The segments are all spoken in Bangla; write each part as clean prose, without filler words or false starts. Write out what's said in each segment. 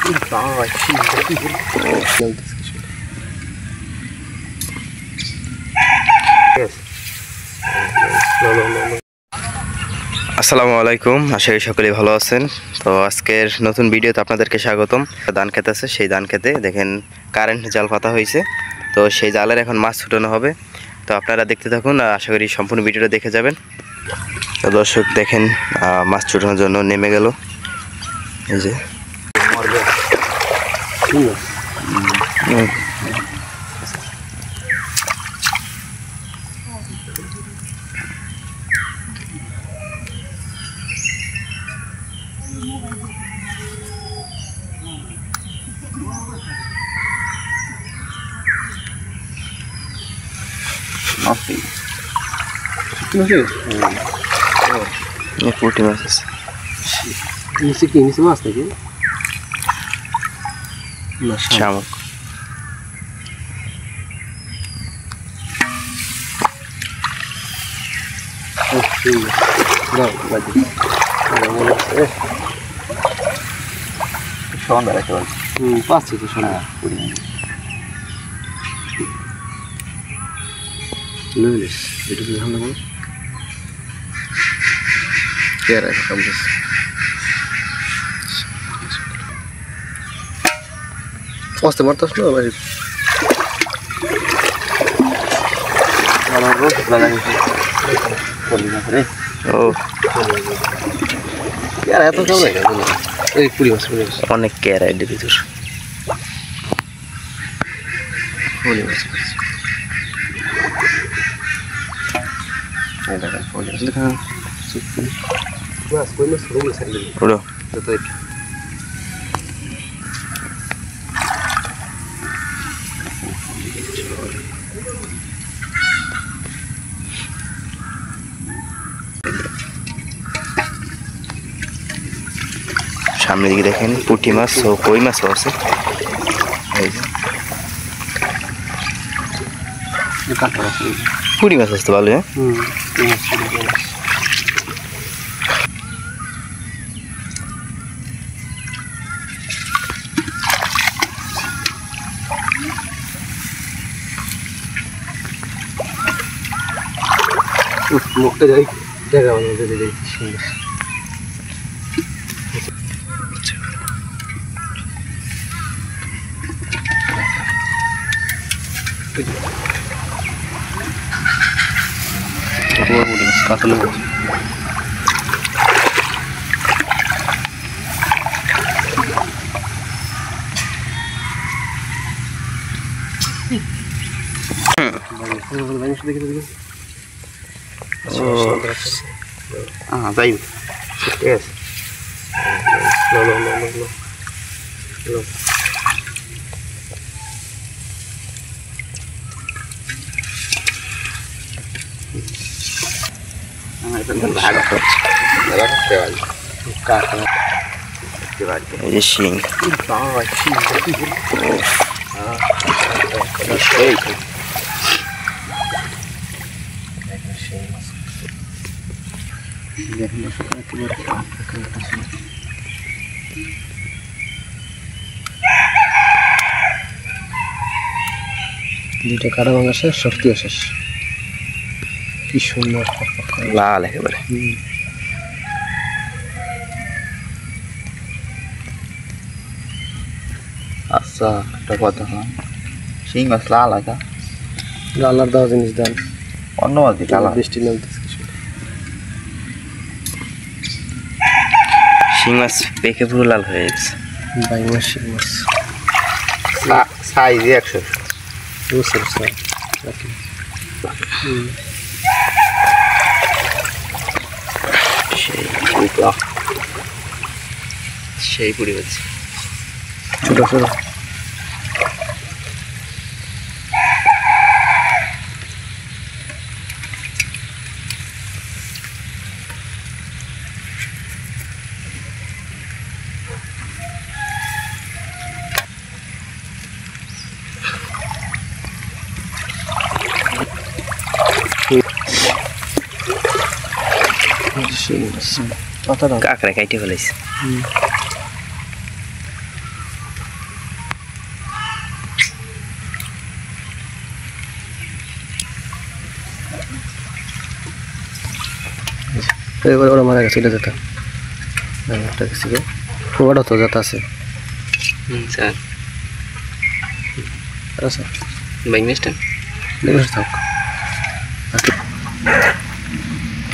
আসসালামু আলাইকুম, আশা করি সকলেই ভালো আছেন। তো আজকের নতুন ভিডিওতে আপনাদেরকে স্বাগতম। ধান খেত আছে, সেই ধান খেতে দেখেন কারেন্ট জাল পাতা হয়েছে। তো সেই জালের এখন মাছ ছুটানো হবে। তো আপনারা দেখতে থাকুন, আশা করি সম্পূর্ণ ভিডিওটা দেখে যাবেন। তো দর্শক দেখেন মাছ ছুটানোর জন্য নেমে গেল। এই যে পুঁটি মাছ আছে। নিচে কি নিচে মাছ নাকি? শামুক। সন্ধ্যা রাখতে পারছি। পাচ্ছি তো সন্ধ্যা লইলিস এটা কি ধান দেবো পেয়ারা সব আসতে পারতাস না ভাই। ও এত কেমন এই 20 বছর অনেক কেয়ার এর ভিতর। উড়ো সামনের দিকে দেখেন পুঁটি মাছ ও কই মাছও আছে। পুঁটি মাছ আসতে ভালো। মুখটা যাই দেখা সুন্দর কাতল যাই ঠিক আছে। এই যে শিং দুইটা কাটা ভাঙা শেষ, শক্তিও শেষ। কি সুন্দর লাল একেবারে। আচ্ছা একটা কথা হয়, শিং মাছ লাল আছে, লালার দেওয়া জিনিস দেন অন্য মাছ দিয়ে কালা। বৃষ্টি নামতেছে। শিং মাছ পেকে পুরো লাল হয়ে গেছে। বাইং মাছ, শিং মাছ সাইজ 100 সেই পুরি হচ্ছে। ছোট ছোট কাঁকড়া কাইটে ফেলেছে। এবার ওরা মারা গেছে, এটা যেটা একটা গেছে গে, ওটা তো যেটা আছে স্যার আচ্ছা বাইক মিস্টার। দেখে থাক।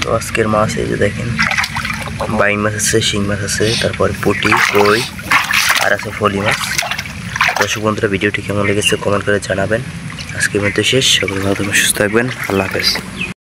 তো আজকের মাছ এই যে দেখেন, বাইং মাছ আছে, শিং মাছ আছে, তারপর পুঁটি, কই আর আছে ফলি মাছ। দর্শক বন্ধুরা, ভিডিওটি কেমন লেগেছে কমেন্ট করে জানাবেন। আজকের মধ্যে শেষ। সকলে ভালো থাকবেন, সুস্থ থাকবেন। আল্লাহ হাফেজ।